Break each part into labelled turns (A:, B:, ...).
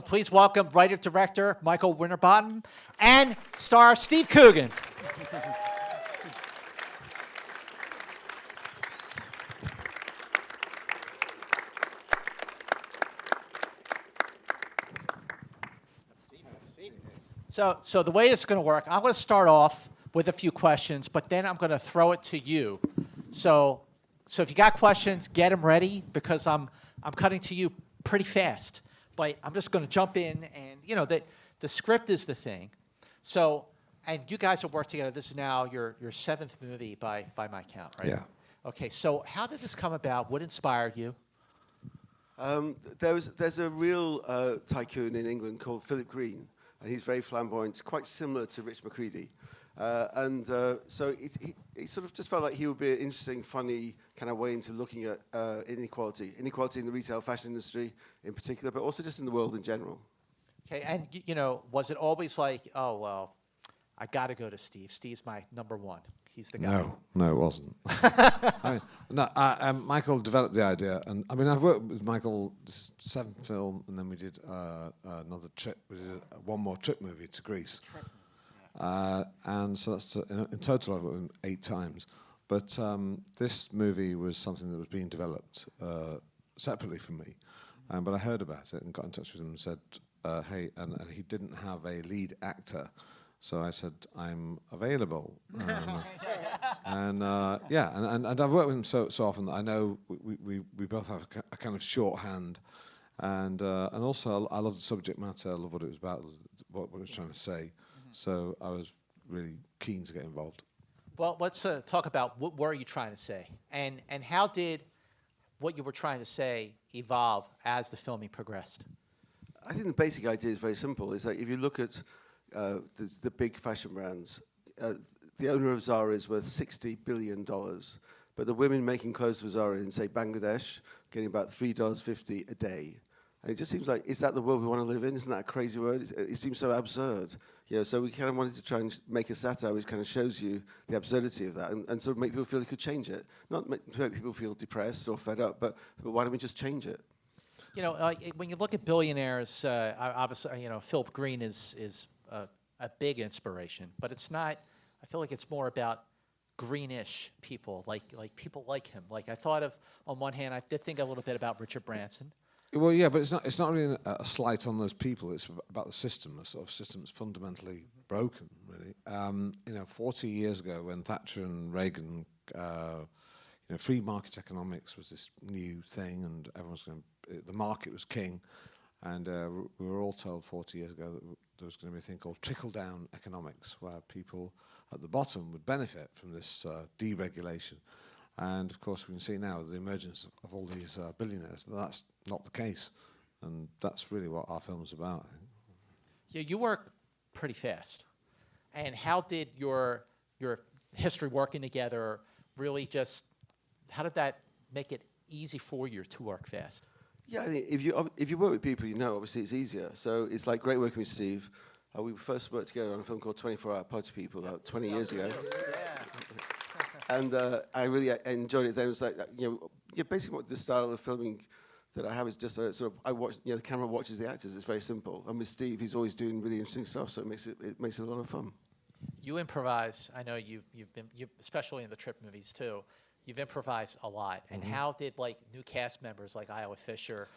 A: Please welcome writer-director Michael Winterbottom and star Steve Coogan. So the way it's going to work, I'm going to start off with a few questions, but then I'm going to throw it to you. So if you got questions, get them ready because I'm cutting to you pretty fast. But I'm just going to jump in, and the script is the thing. So, and you guys have worked together. This is now your seventh movie by my count, right?
B: Yeah.
A: Okay. So how did this come about? What inspired you?
C: There's a real tycoon in England called Philip Green. And he's very flamboyant, quite similar to Rich McCreadie. So he sort of just felt like he would be an interesting, funny kind of way into looking at inequality in the retail fashion industry in particular, but also just in the world in general.
A: Okay, and was it always like, oh, well, I got to go to Steve. Steve's my number one. He's the guy.
B: No, it wasn't. Michael developed the idea, and I mean, I've worked with Michael. This is the seventh film, and then we did another trip. We did one more trip movie to Greece, and so that's in total I've worked with him 8 times. But this movie was something that was being developed separately from me, but I heard about it and got in touch with him and said, "Hey," and he didn't have a lead actor. So I said, I'm available. And I've worked with him so often that I know we both have a kind of shorthand. And also, I love the subject matter. I love what it was about, what it was trying to say. Mm-hmm. So I was really keen to get involved.
A: Well, let's talk about what were you trying to say? And how did what you were trying to say evolve as the filming progressed?
C: I think the basic idea is very simple. Is that if you look at the big fashion brands, the owner of Zara is worth $60 billion, but the women making clothes for Zara in, say, Bangladesh, getting about $3.50 a day. And it just seems like, is that the world we want to live in? Isn't that a crazy word? It seems so absurd. So we kind of wanted to try and make a satire which kind of shows you the absurdity of that and sort of make people feel they could change it. Not make people feel depressed or fed up, but why don't we just change it?
A: When you look at billionaires, obviously, Philip Green is a big inspiration, but it's not. I feel like it's more about greenish people, like people like him. Like I thought of, on one hand, I did think a little bit about Richard Branson.
B: Well, yeah, but it's not really a slight on those people. It's about the system. The sort of system is fundamentally broken, really. 40 years ago, when Thatcher and Reagan, free market economics was this new thing, and the market was king. And we were all told 40 years ago that there was going to be a thing called trickle-down economics, where people at the bottom would benefit from this deregulation. And, of course, we can see now the emergence of all these billionaires. That's not the case. And that's really what our film's about, I think.
A: Yeah, you work pretty fast. And how did your history working together really how did that make it easy for you to work fast?
C: Yeah, I think if you work with people, obviously it's easier. So it's like great working with Steve. We first worked together on a film called 24-Hour Party People about 20 years ago. Yeah. And I really enjoyed it then. It was like, basically what the style of filming that I have is just I watch, the camera watches the actors. It's very simple. And with Steve, he's always doing really interesting stuff, so it makes it a lot of fun.
A: You improvise. I know you've been, especially in the Trip movies too. You've improvised a lot. And how did new cast members like Iowa Fisher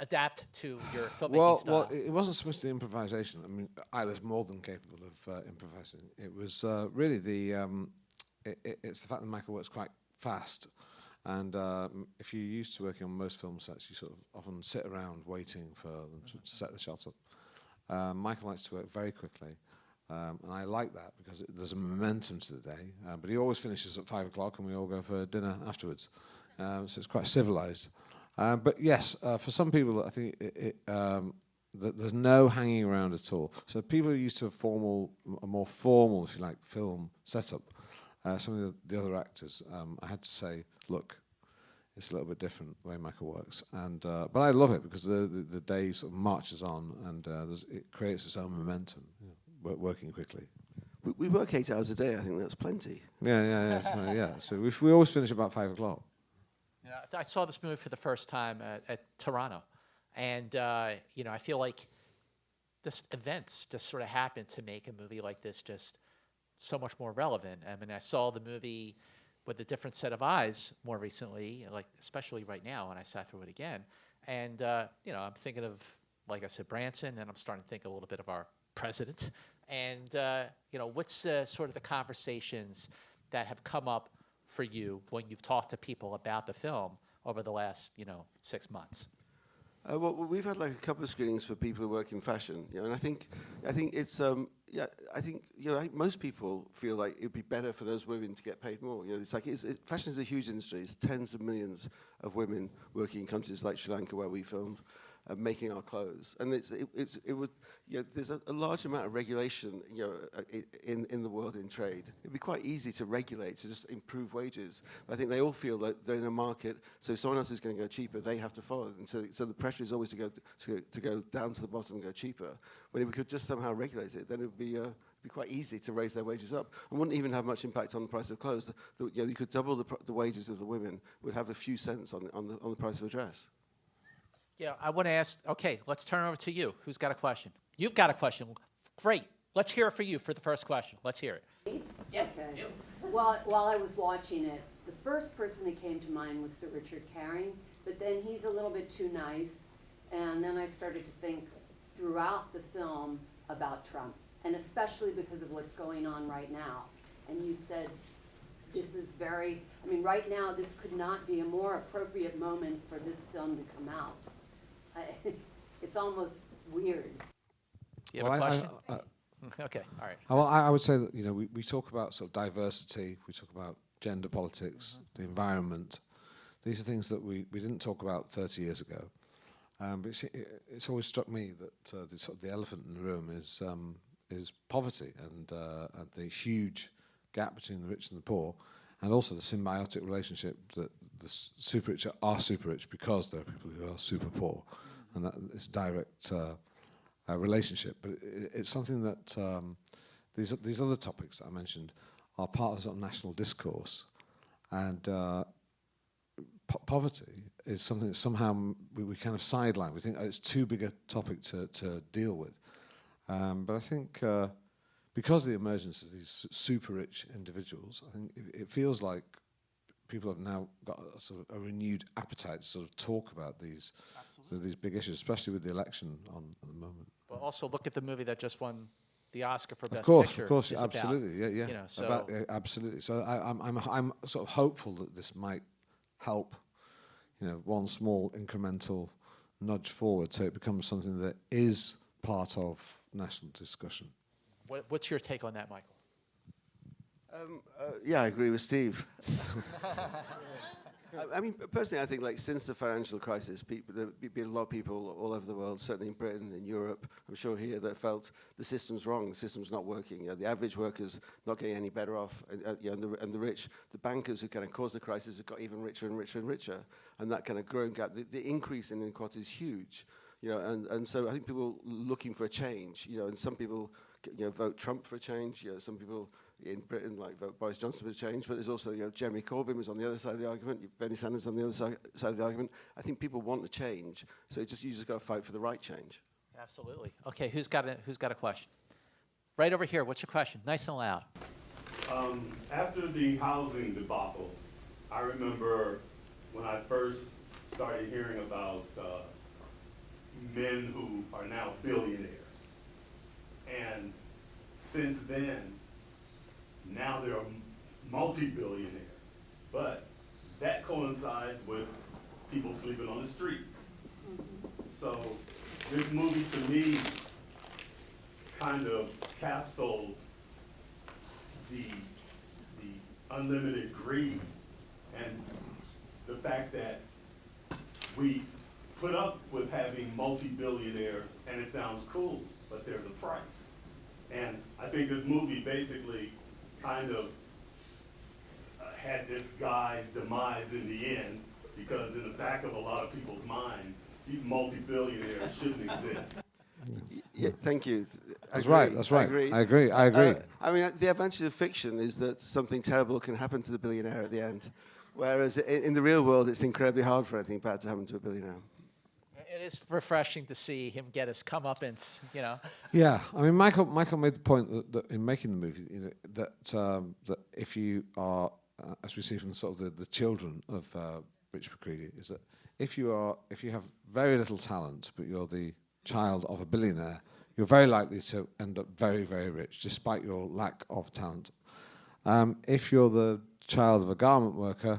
A: adapt to your filmmaking style?
B: Well, it wasn't so much the improvisation. I mean, Isla's more than capable of improvising. It was really it's the fact that Michael works quite fast. And if you're used to working on most film sets, you sort of often sit around waiting for them to set the shot up. Michael likes to work very quickly. And I like that because there's a momentum to the day. But he always finishes at 5 o'clock and we all go for dinner afterwards. So it's quite civilized. But yes, for some people, I think there's no hanging around at all. So people are used to a more formal, if you like, film setup. Some of the other actors, I had to say, look, it's a little bit different the way Michael works. But I love it because the day sort of marches on and it creates its own momentum. Working quickly.
C: We work 8 hours a day. I think that's plenty.
B: Yeah. So we always finish about 5 o'clock.
A: Yeah, I saw this movie for the first time at Toronto, And, you know, I feel like this events just sort of happened to make a movie like this just so much more relevant. I mean, I saw the movie with a different set of eyes more recently, like especially right now when I sat through it again. And, you know, I'm thinking of, like I said, Branson, and I'm starting to think a little bit of our president. And, you know, what's sort of the conversations that have come up for you when you've talked to people about the film over the last, you know, 6 months?
C: Well, we've had like a couple of screenings for people who work in fashion, you know, and I think it's yeah, I think, you know, I think most people feel like it would be better for those women to get paid more. You know, it's like fashion is a huge industry. It's tens of millions of women working in countries like Sri Lanka, where we filmed, making our clothes, and it would, you know, there's a large amount of regulation, you know, in the world in trade. It'd be quite easy to regulate, to just improve wages. But I think they all feel that they're in a market, so if someone else is going to go cheaper, they have to follow. And so the pressure is always to go down to the bottom and go cheaper. When if we could just somehow regulate it, then it would be quite easy to raise their wages up, and wouldn't even have much impact on the price of clothes. You know, you could double the wages of the women, would have a few cents on the price of a dress.
A: Yeah, I want to ask, okay, let's turn over to you. Who's got a question? You've got a question. Great. Let's hear it for you for the first question. Let's hear it.
D: Yeah. Okay. Well, while I was watching it, the first person that came to mind was Sir Richard McCreadie, but then he's a little bit too nice, and then I started to think throughout the film about Trump, and especially because of what's going on right now. And you said this is very, I mean, right now this could not be a more appropriate moment for this film to come out. It's almost weird.
A: You have a question? Okay, all right.
B: Well, I would say that, you know, we talk about sort of diversity, we talk about gender politics, the environment. These are things that we didn't talk about 30 years ago. But it's always struck me that the sort of the elephant in the room is poverty and the huge gap between the rich and the poor, and also the symbiotic relationship that the super rich are super rich because there are people who are super poor, and that is direct relationship. But it's something that these other topics that I mentioned are part of the sort of national discourse, and poverty is something that somehow we kind of sideline. We think it's too big a topic to deal with, but I think because of the emergence of these super rich individuals, I think it feels like people have now got a sort of a renewed appetite to sort of talk about these big issues, especially with the election on at the moment.
A: Well, also look at the movie that just won the Oscar for Best Picture.
B: Of course,
A: is
B: absolutely,
A: about,
B: yeah.
A: You know, so
B: absolutely. So I'm sort of hopeful that this might help, you know, one small incremental nudge forward, so it becomes something that is part of national discussion.
A: What's your take on that, Michael?
C: Yeah, I agree with Steve. I mean, personally, I think like since the financial crisis, there've been a lot of people all over the world, certainly in Britain, in Europe, I'm sure here, that felt the system's wrong, the system's not working. You know, the average worker's not getting any better off, you know, and the rich, the bankers who kind of caused the crisis have got even richer and richer and richer, and that kind of growing gap, the increase in inequality is huge. You know, and so I think people looking for a change, you know, and some people, you know, vote Trump for a change, you know, some people in Britain like vote Boris Johnson for a change, but there's also, you know, Jeremy Corbyn was on the other side of the argument, Bernie Sanders on the other side of the argument. I think people want a change, so you just got to fight for the right change.
A: Absolutely. Okay, who's got a question? Right over here. What's your question? Nice and loud.
E: After the housing debacle, I remember when I first started hearing about men who are now billionaires. And since then, now there are multi-billionaires. But that coincides with people sleeping on the streets. So this movie, to me, kind of capsuled the unlimited greed and the fact that we put up with having multi-billionaires and it sounds cool, but there's a price. And I think this movie basically kind of had this guy's demise in the end, because in the back of a lot of people's minds, these multi-billionaires shouldn't exist.
C: Yeah, thank you.
B: That's right. I agree.
C: I mean, the advantage of fiction is that something terrible can happen to the billionaire at the end. Whereas in the real world, it's incredibly hard for anything bad to happen to a billionaire.
A: It is refreshing to see him get his comeuppance, you know.
B: Yeah, I mean, Michael made the point that in making the movie, you know, that if you are, as we see from sort of the children of Richard McCreadie, is that if you have very little talent, but you're the child of a billionaire, you're very likely to end up very, very rich, despite your lack of talent. If you're the child of a garment worker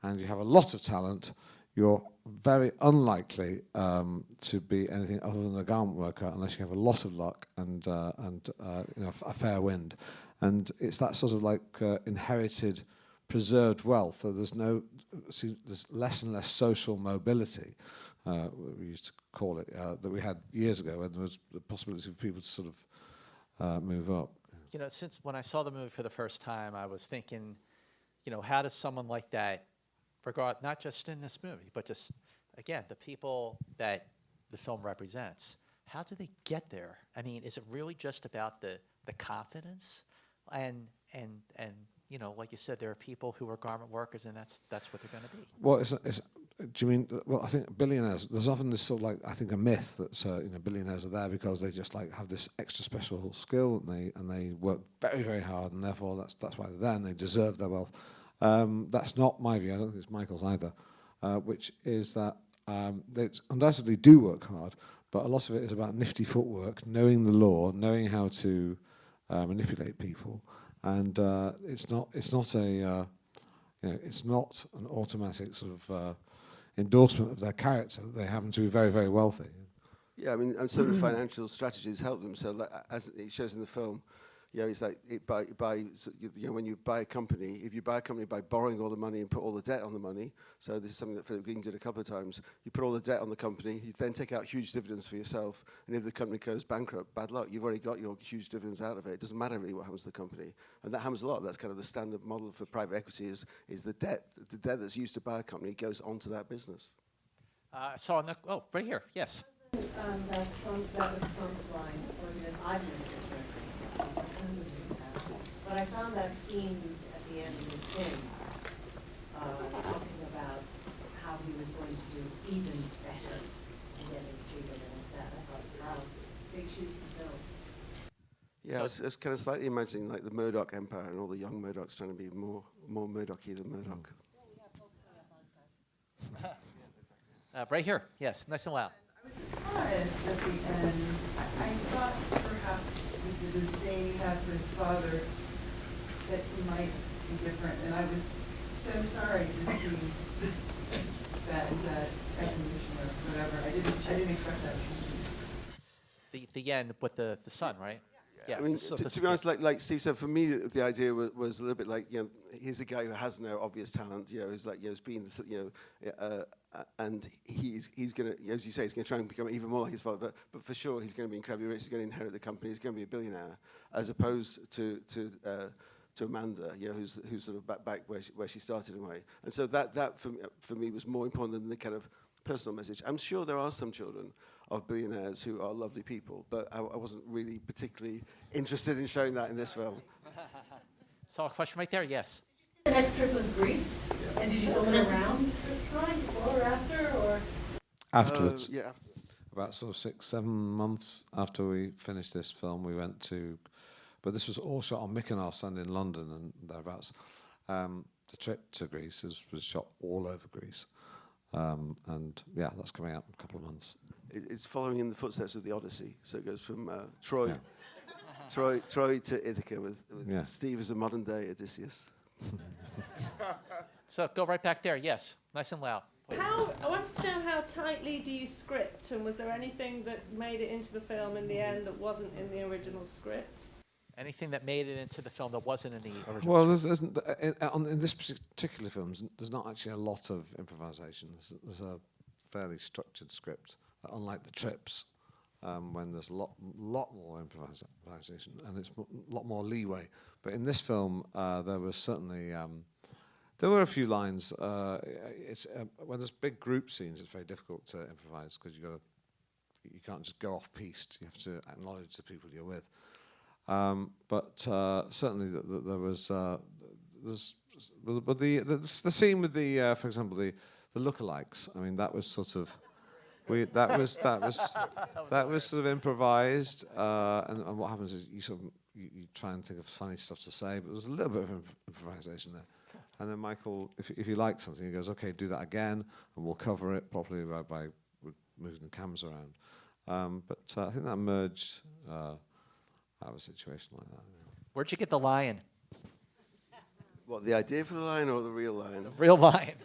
B: and you have a lot of talent, you're very unlikely to be anything other than a garment worker unless you have a lot of luck and you know, a fair wind. And it's that sort of like inherited, preserved wealth. So there's less and less social mobility, we used to call it, that we had years ago, when there was the possibility for people to sort of move up.
A: You know, since when I saw the movie for the first time, I was thinking, you know, how does someone like that regard, not just in this movie, but just, again, the people that the film represents, how do they get there? I mean, is it really just about the confidence? And you know, like you said, there are people who are garment workers, and that's what they're going to be.
B: Well, do you mean? Well, I think billionaires. There's often this sort of like, I think, a myth that you know, billionaires are there because they just like have this extra special skill, and they work very, very hard, and therefore that's why they're there, and they deserve their wealth. That's not my view. I don't think it's Michael's either. Which is that they undoubtedly do work hard, but a lot of it is about nifty footwork, knowing the law, knowing how to manipulate people. And it's not a you know, it's not an automatic sort of endorsement of their character that they happen to be very, very wealthy.
C: Yeah, I mean, and some of the financial strategies help them. So, like, as it shows in the film, you know, it's like you know, when you buy a company, if you buy a company by borrowing all the money and put all the debt on the money, so this is something that Philip Green did a couple of times, you put all the debt on the company, you then take out huge dividends for yourself, and if the company goes bankrupt, bad luck, you've already got your huge dividends out of it. It doesn't matter really what happens to the company. And that happens a lot. That's kind of the standard model for private equity is the debt that's used to buy a company goes onto that business.
A: So on the, right here, yes.
F: That was Trump's line, or was it I've never interested. But I found that scene at the end of the thing, talking about how he was going to do even better and get it bigger than that. I thought, wow, big shoes to fill.
C: Yeah, so I was kind of slightly imagining like the Murdoch empire and all the young Murdochs trying to be more Murdoch-y than Murdoch.
A: Right here, yes, nice and loud.
G: I was surprised at the end. I thought perhaps with the disdain he had for his father that he might be different, and I was so sorry to see that recognition or whatever. I didn't expect that.
A: The end with the son, right?
C: Yeah, I mean, to be honest, like Steve said, for me, the idea was a little bit like, you know, here's a guy who has no obvious talent, you know, who's like, you know, has been, you know, and he's going to, as you say, he's going to try and become even more like his father. But for sure, he's going to be incredibly rich. He's going to inherit the company. He's going to be a billionaire, as opposed to Amanda, you know, who's sort of back where she started in a way. And so that for me was more important than the kind of personal message. I'm sure there are some children of billionaires who are lovely people, but I wasn't really particularly interested in showing that in this film.
A: So a question right there, yes.
F: The next trip was Greece, and did you film it around this time, before or after, or?
B: Afterwards.
C: Yeah.
B: About sort of 6-7 months after we finished this film, we went to, but this was all shot on Mykonos and in London and thereabouts. The trip to Greece was shot all over Greece. And yeah, that's coming out in a couple of months.
C: It's following in the footsteps of the Odyssey. So it goes from Troy to Ithaca with Steve as a modern day Odysseus.
A: So go right back there, yes, nice and loud.
H: I wanted to know how tightly do you script, and was there anything that made it into the film in the end that wasn't in the original script?
A: Anything that made it into the film that wasn't in the original
B: Well,
A: script?
B: in this particular film, there's not actually a lot of improvisation. There's a fairly structured script, unlike the trips, when there's a lot more improvisation, and it's a lot more leeway. But in this film, there was certainly there were a few lines. When there's big group scenes, it's very difficult to improvise because you can't just go off piste. You have to acknowledge the people you're with. But certainly there was the scene with the for example the lookalikes. I mean, that was sort of that was sort of improvised, and what happens is you try and think of funny stuff to say, but there's a little bit of improvisation there. And then Michael, if you like something, he goes, okay, do that again, and we'll cover it properly by moving the cameras around. But I think that emerged out of a situation like that. Yeah.
A: Where'd you get the lion?
C: What, the idea for the line or the real line?
A: Real lion.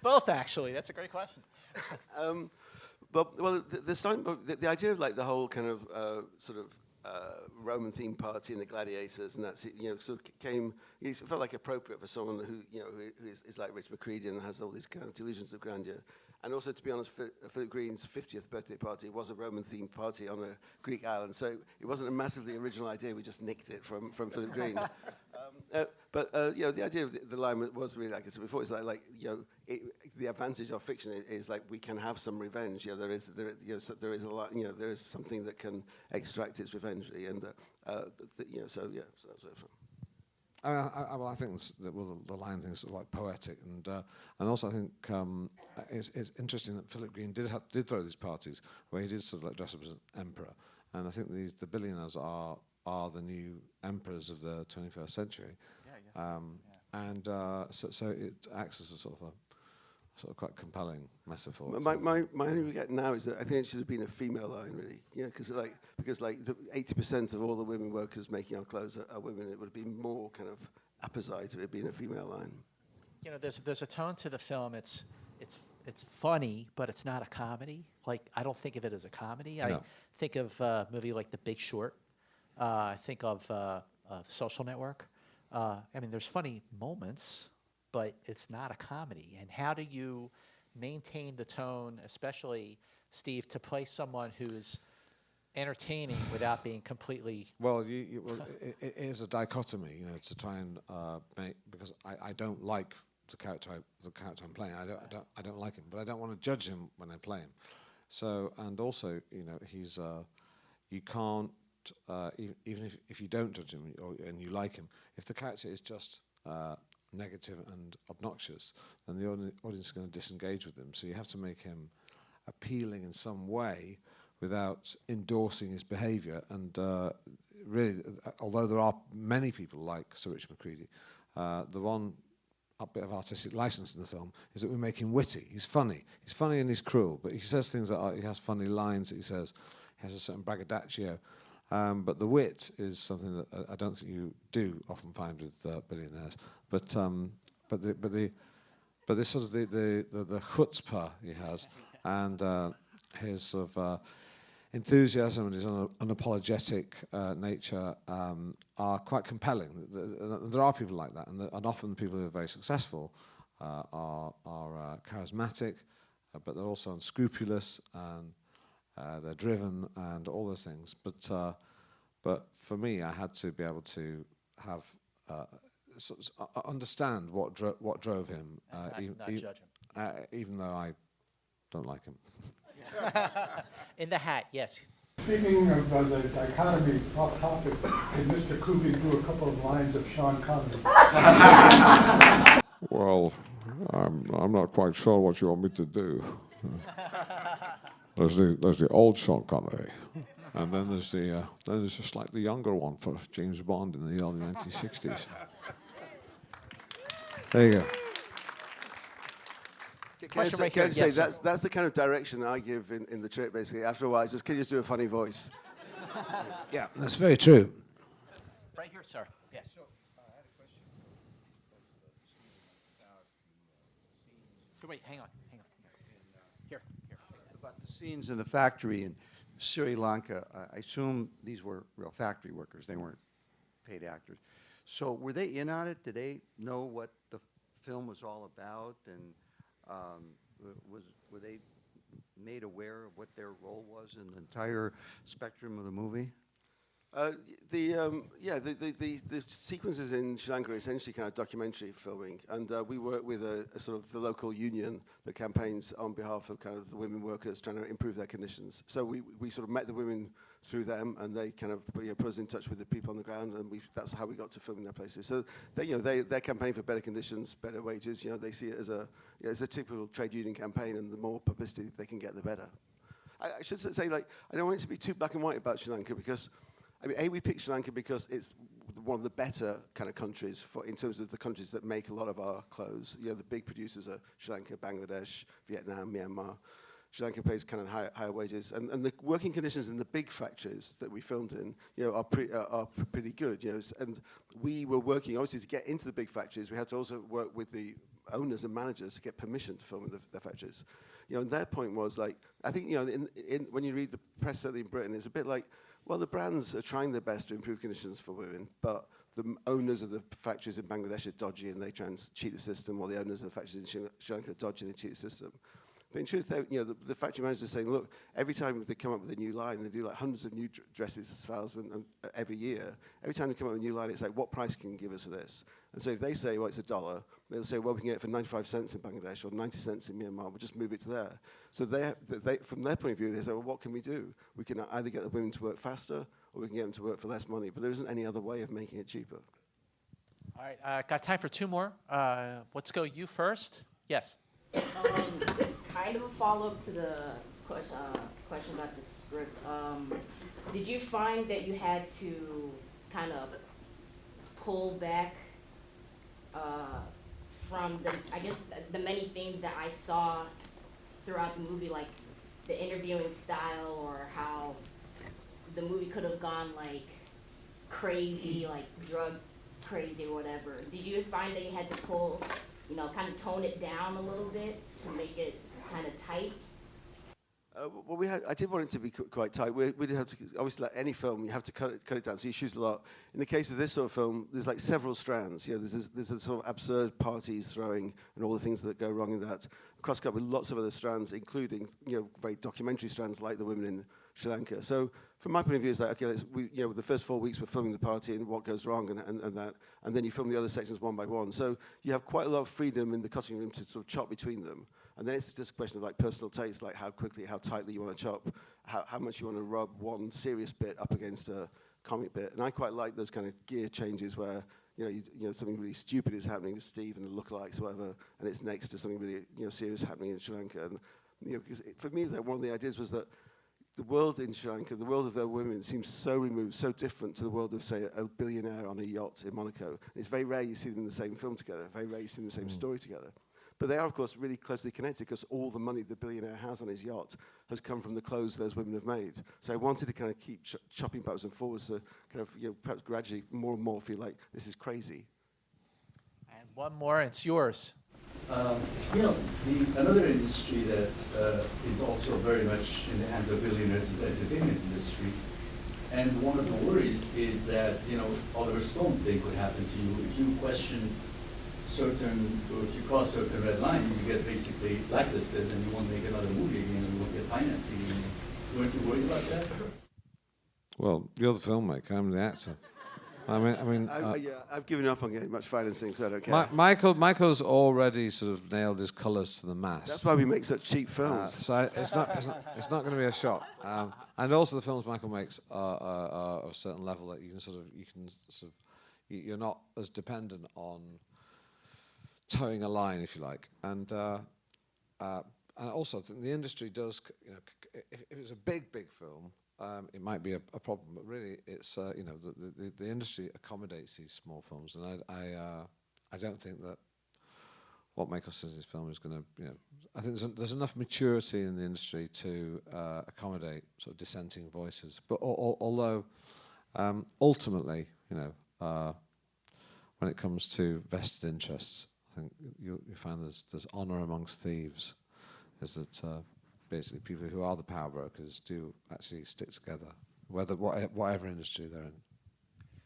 A: Both, actually. That's a great question.
C: But well, the idea of like the whole kind of sort of Roman themed party and the gladiators and that's sort of came. It felt like appropriate for someone who who is like Richard McCreadie and has all these kind of delusions of grandeur. And also, to be honest, Philip Green's 50th birthday party was a Roman-themed party on a Greek island, so it wasn't a massively original idea. We just nicked it from Philip Green. But the idea of the line was really, like I said before, it's the advantage of fiction is like we can have some revenge. There is a lot. There is something that can extract its revenge, and so that's it.
B: I think the line thing is sort of like poetic, and also I think it's interesting that Philip Green did throw these parties where he did sort of like dress up as an emperor, and I think the billionaires are the new emperors of the 21st century. Yeah, and so it acts as a sort of quite compelling metaphor.
C: My only regret now is that I think it should have been a female line, really. Because 80% of all the women workers making our clothes are women. It would have been more kind of apposite if it had been a female line.
A: There's a tone to the film. It's funny, but it's not a comedy. Like, I don't think of it as a comedy. No. I think of a movie like The Big Short. I think of The Social Network. There's funny moments, but it's not a comedy. And how do you maintain the tone, especially, Steve, to play someone who's entertaining without being completely...
B: Well, it is a dichotomy, to try and make, because I don't like the character I'm playing. I don't like him, but I don't want to judge him when I play him. So, and also, he's you can't even if you don't judge him and you like him, if the character is just negative and obnoxious, then the audience is going to disengage with him. So you have to make him appealing in some way without endorsing his behaviour. And really, although there are many people like Sir Richard McCreadie, the one bit of artistic license in the film is that we make him witty. He's funny and he's cruel, but he says things he has funny lines that he says. He has a certain braggadocio. But the wit is something that I don't think you do often find with billionaires. But this sort of the chutzpah he has, and his sort of enthusiasm and his unapologetic nature are quite compelling. There are people like that, and often people who are very successful are charismatic, but they're also unscrupulous and they're driven and all those things. But for me, I had to be able to have understand what drove him,
A: not judge him,
B: even though I don't like him.
A: In the hat, yes.
I: Speaking of the dichotomy off topic, can Mr. Coogan do a couple of lines of Sean Connery?
J: Well, I'm not quite sure what you want me to do. There's the old Sean Connery, and then there's a slightly younger one for James Bond in the early 1960s.
B: There you go.
C: Can I say that's the kind of direction I give in the trip, basically. After a while, can you just do a funny voice?
B: Yeah, that's very true.
A: Right here, sir. Yeah.
K: So, I had a question
A: Wait, hang on. Here.
K: about the scenes in the factory in Sri Lanka. I assume these were real factory workers. They weren't paid actors. So were they in on it? Did they know what the film was all about? And were they made aware of what their role was in the entire spectrum of the movie?
C: The sequences in Sri Lanka are essentially kind of documentary filming, and we work with a sort of the local union that campaigns on behalf of kind of the women workers trying to improve their conditions. So we sort of met the women through them, and they kind of put us in touch with the people on the ground, and that's how we got to filming their places. So they're campaigning for better conditions, better wages. They see it as a typical trade union campaign, and the more publicity they can get, the better. I should say, like, I don't want it to be too black and white about Sri Lanka, because I mean, we picked Sri Lanka because it's one of the better kind of countries in terms of the countries that make a lot of our clothes. The big producers are Sri Lanka, Bangladesh, Vietnam, Myanmar. Sri Lanka pays kind of higher wages, and the working conditions in the big factories that we filmed in, are pretty good. And we were working obviously to get into the big factories. We had to also work with the owners and managers to get permission to film in the factories. And their point was, like, I think when you read the press, certainly in Britain, it's a bit like, well, the brands are trying their best to improve conditions for women, but the owners of the factories in Bangladesh are dodgy and they try and cheat the system, while the owners of the factories in Sri Lanka are dodgy and they cheat the system. But in truth, the factory managers are saying, look, every time they come up with a new line, they do like hundreds of new dresses, styles, and every year. Every time they come up with a new line, it's like, what price can you give us for this? And so if they say, well, it's $1, they'll say, well, we can get it for 95 cents in Bangladesh or 90 cents in Myanmar. We'll just move it to there. So they, from their point of view, they say, well, what can we do? We can either get the women to work faster, or we can get them to work for less money. But there isn't any other way of making it cheaper.
A: All right, got time for two more. Let's go you first. Yes.
L: It's kind of a follow-up to the question about the script. Did you find that you had to kind of pull back from the many themes that I saw throughout the movie, like the interviewing style, or how the movie could have gone like crazy, like drug crazy or whatever? Did you find that you had to pull, kind of tone it down a little bit to make it kind of tight?
C: Well, I did want it to be quite tight. We did have to, obviously, like any film, you have to cut it down, so you choose a lot. In the case of this sort of film, there's like several strands. There's a sort of absurd parties throwing and all the things that go wrong in that, cross-cut with lots of other strands, including very documentary strands like the women in Sri Lanka. So from my point of view, it's like, okay, the first 4 weeks we're filming the party and what goes wrong and then you film the other sections one by one. So you have quite a lot of freedom in the cutting room to sort of chop between them. And then it's just a question of like personal taste, like how quickly, how tightly you want to chop, how much you want to rub one serious bit up against a comic bit. And I quite like those kind of gear changes where something really stupid is happening with Steve and the lookalikes, or whatever, and it's next to something really serious happening in Sri Lanka. And because for me, one of the ideas was that the world in Sri Lanka, the world of their women, seems so removed, so different to the world of, say, a billionaire on a yacht in Monaco. It's very rare you see them in the same film together. Very rare you see them in the same story together. But they are, of course, really closely connected because all the money the billionaire has on his yacht has come from the clothes those women have made. So I wanted to kind of keep chopping backwards and forwards to kind of, perhaps gradually more and more feel like this is crazy.
A: And one more, it's yours.
M: Another industry that is also very much in the hands of billionaires is the entertainment industry. And one of the worries is that, Oliver Stone thing could happen to you if you question if you cross certain red lines, you get basically blacklisted and you won't make another movie again and you won't get financing. Weren't you worried about that?
J: Well, you're the filmmaker, I'm the actor.
C: I've given up on getting much financing, so I don't care.
J: Michael's already sort of nailed his colours to the mast.
C: That's why we make such cheap films.
J: So it's not going to be a shock. And also the films Michael makes are of a certain level that you're not as dependent on towing a line, if you like, and also I think the industry does. If it's a big film, it might be a problem, but really, it's the industry accommodates these small films, and I don't think that what Michael says in his film is going to. I think there's enough maturity in the industry to accommodate sort of dissenting voices. But although ultimately, when it comes to vested interests, I think you find there's honour amongst thieves, is that basically people who are the power brokers do actually stick together, whatever industry they're in.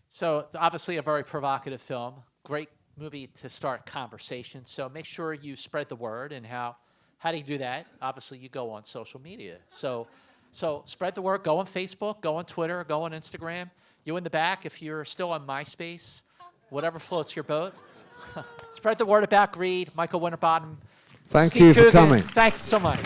A: So obviously a very provocative film, great movie to start conversation. So make sure you spread the word. And how do you do that? Obviously you go on social media. So spread the word, go on Facebook, go on Twitter, go on Instagram. You in the back, if you're still on MySpace, whatever floats your boat. Spread the word about greed. Michael Winterbottom.
J: Thank you for coming.
A: Thank you so much.